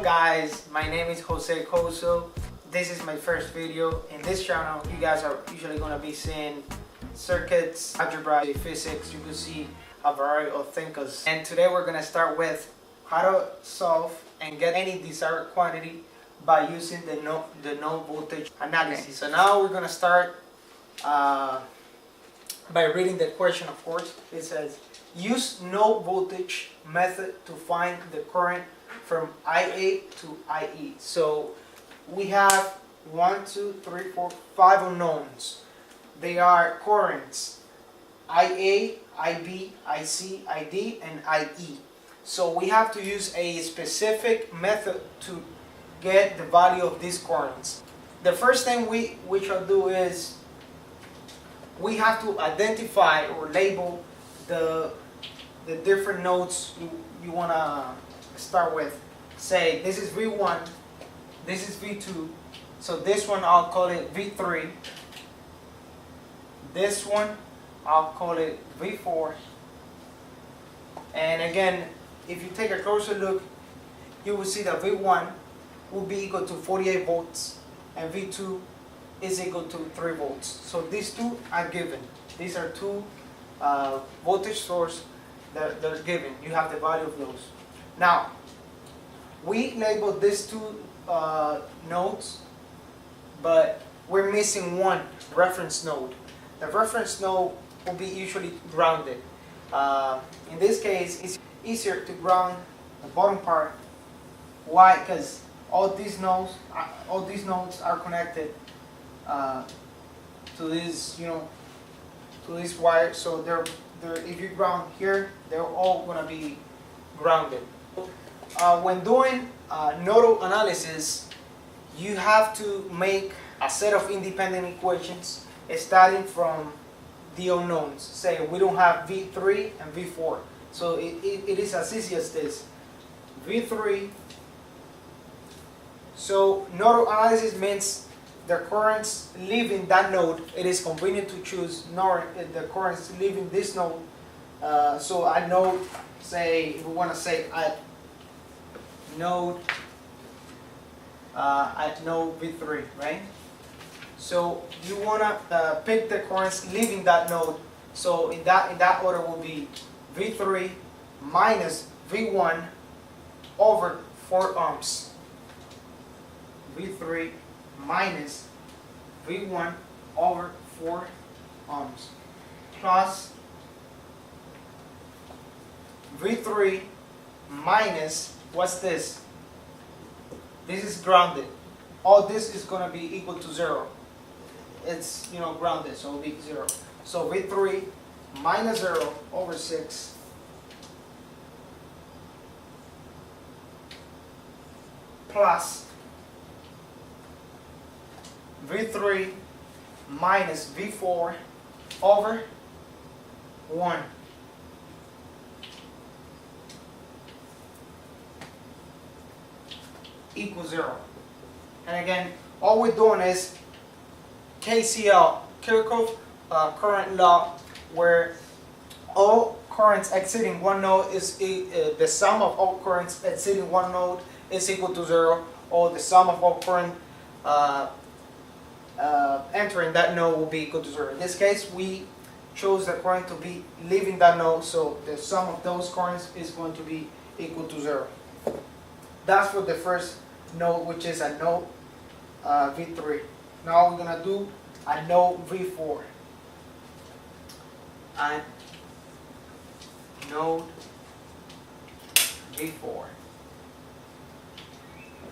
guys, my name is Jose Coso. This is my first video. In this channel, you guys are usually going to be seeing circuits, algebra, physics. You can see a variety of things. And today we're going to start with how to solve and get any desired quantity by using the node voltage analysis. Okay. So now we're going to start by reading the question, of course. It says, use node voltage method to find the current from IA to IE. So we have 1, 2, 3, 4, 5 unknowns. They are currents IA, IB, IC, ID, and IE. So we have to use a specific method to get the value of these currents. The first thing we shall do is we have to identify or label the different nodes you want to start with. Say this is V1, this is V2, so this one I'll call it V3, this one I'll call it V4, and again, if you take a closer look, you will see that V1 will be equal to 48 volts and V2 is equal to 3 volts. So these two are given. These are two voltage source that they're given. You have the value of those. Now, we labeled these two nodes, but we're missing one reference node. The reference node will be usually grounded. In this case, it's easier to ground the bottom part. Why? Because all these nodes are connected to this, to this wire. So they're if you ground here, they're all gonna be grounded. When doing nodal analysis, you have to make a set of independent equations starting from the unknowns. Say we don't have V3 and V4. So it is as easy as this. V3. So nodal analysis means the currents leaving that node. It is convenient to choose the currents leaving this node. So I know, say, if we want to say at node V3, right? So you want to pick the currents leaving that node. So in that order will be V3 minus V1 over 4 ohms. V3 minus V1 over 4 ohms plus V3 minus, what's this? This is grounded. All this is going to be equal to 0. It's grounded, so it'll be 0. So V3 minus 0 over 6 plus V3 minus V4 over 1 equals 0. And again, all we're doing is KCL, Kirchhoff current law, where all currents exceeding one node is the sum of all currents exceeding one node is equal to 0, or the sum of all current entering that node will be equal to 0. In this case, we chose the current to be leaving that node, so the sum of those currents is going to be equal to 0. That's for the first node, which is a node V3. Now we're going to do a node V4. And node V4.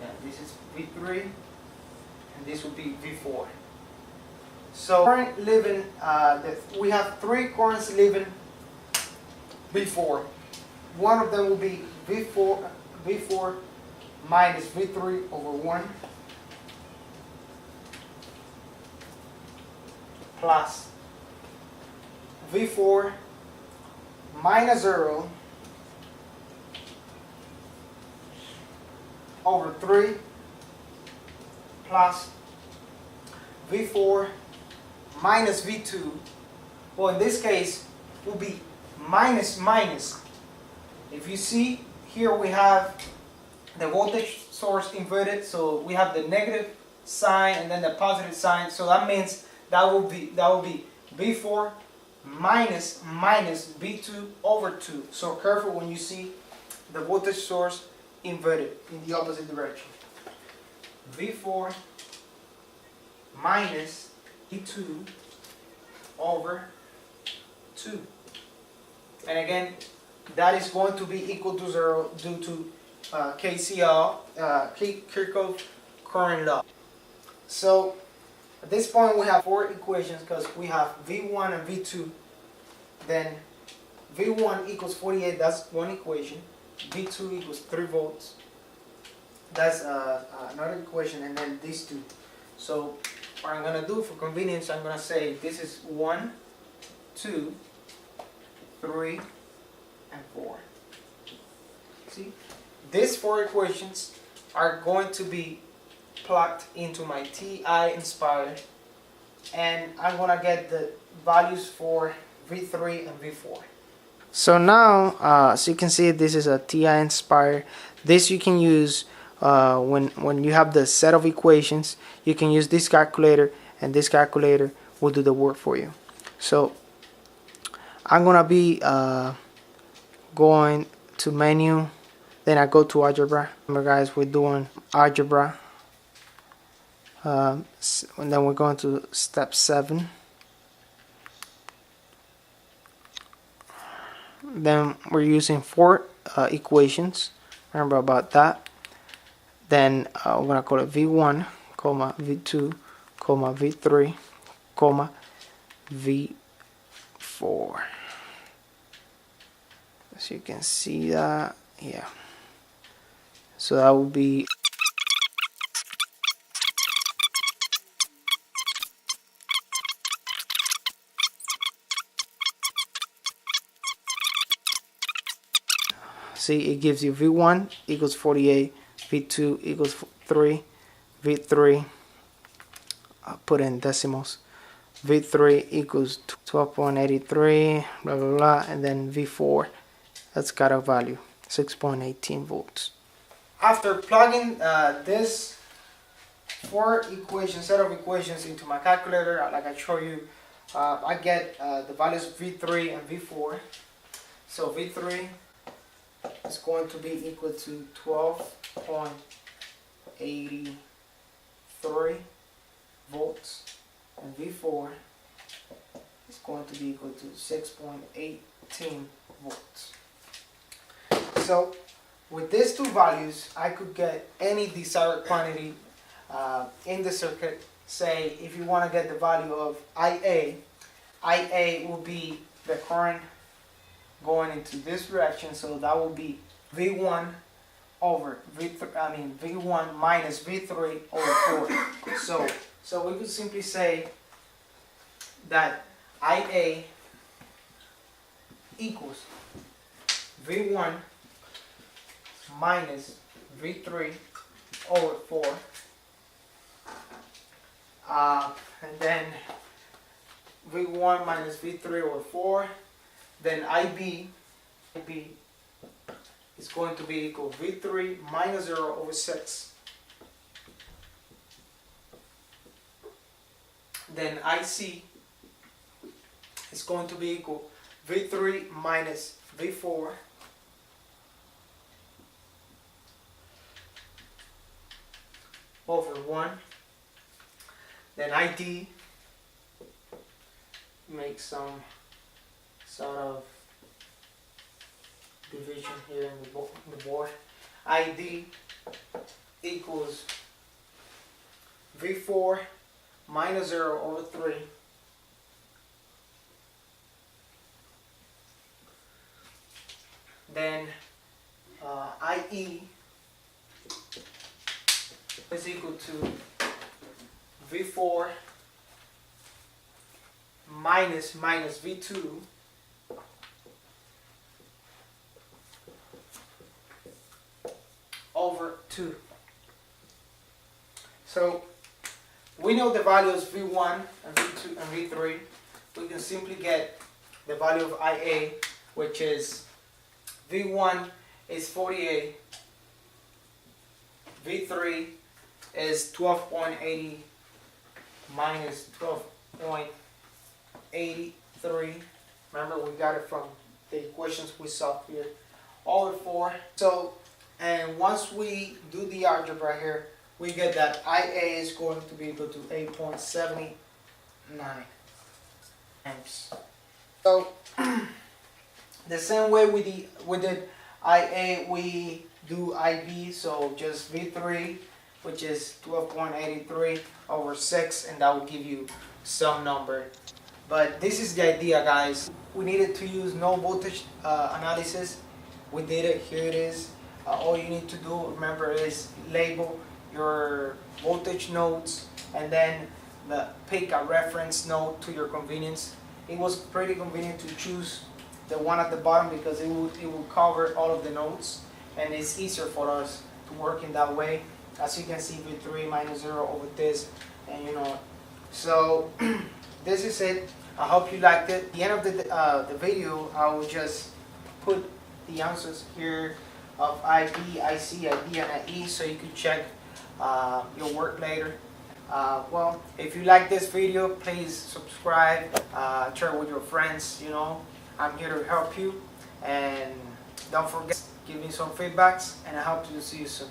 Yeah, this is V3 and this will be V4. So current leaving, we have 3 currents leaving V4. One of them will be V4 minus V3 over 1 plus V4 minus 0 over 3 plus V4 minus V2. Well, in this case, will be minus minus. If you see, here we have the voltage source inverted, so we have the negative sign and then the positive sign. So that means that will be V4 minus V2 over 2. So careful when you see the voltage source inverted in the opposite direction. V4 minus V2 over 2. And again, that is going to be equal to 0 due to KCL, Kirchhoff current law. So at this point we have 4 equations because we have V1 and V2. Then V1 equals 48, that's one equation. V2 equals 3 volts. That's another equation, and then these two. So what I'm going to do for convenience, I'm going to say this is 1, 2, 3, and 4. See? These 4 equations are going to be plugged into my TI-nspire, and I'm going to get the values for V3 and V4. So now, as you can see, this is a TI-nspire. This you can use when you have the set of equations. You can use this calculator, and this calculator will do the work for you. So I'm going to be going to menu, then I go to algebra. Remember guys, we're doing algebra, and then we're going to step 7. Then we're using 4 equations, remember about that. Then we're going to call it V1, comma, V2, comma, V3, comma, V4. So you can see that, yeah. So that will be see, it gives you V1 equals 48, V2 equals 3, V3, put in decimals, V3 equals 12.83, blah blah blah, and then V4, that's got a value 6.18 volts. After plugging this 4 equations, set of equations into my calculator, like I showed you, I get the values of V3 and V4. So V3 is going to be equal to 12.83 volts, and V4 is going to be equal to 6.18 volts. So with these 2 values, I could get any desired quantity in the circuit. Say if you want to get the value of IA will be the current going into this direction, so that will be V1 over V3, V1 minus V3 over 4. So we could simply say that IA equals V1 minus V3 over 4, and then V1 minus V3 over 4. Then IB is going to be equal V3 minus 0 over 6. Then IC is going to be equal V3 minus V4 over 1. Then ID, make some sort of division here in the board. ID equals V4 minus 0 over 3 then IE is equal to V4 minus V2 over 2. So we know the values V1 and V2 and V3. We can simply get the value of IA, which is V1 is 48, V3 is 12.80 minus 12.83. Remember, we got it from the equations we saw here, over 4. So, and once we do the algebra here, we get that IA is going to be equal to 8.79 amps. So, the same way we did IA, we do IB, so just V3, which is 12.83 over 6, and that will give you some number. But this is the idea, guys. We needed to use no voltage analysis. We did it. Here it is. All you need to do, remember, is label your voltage nodes and then pick a reference node to your convenience. It was pretty convenient to choose the one at the bottom because it will cover all of the nodes, and it's easier for us to work in that way. As you can see, V3 minus 0 over this, and you know. So this is it. I hope you liked it. At the end of the video, I will just put the answers here of IB, IC, IB, and IE, so you can check your work later. Well, if you like this video, please subscribe, share with your friends. You know, I'm here to help you, and don't forget, give me some feedbacks, and I hope to see you soon.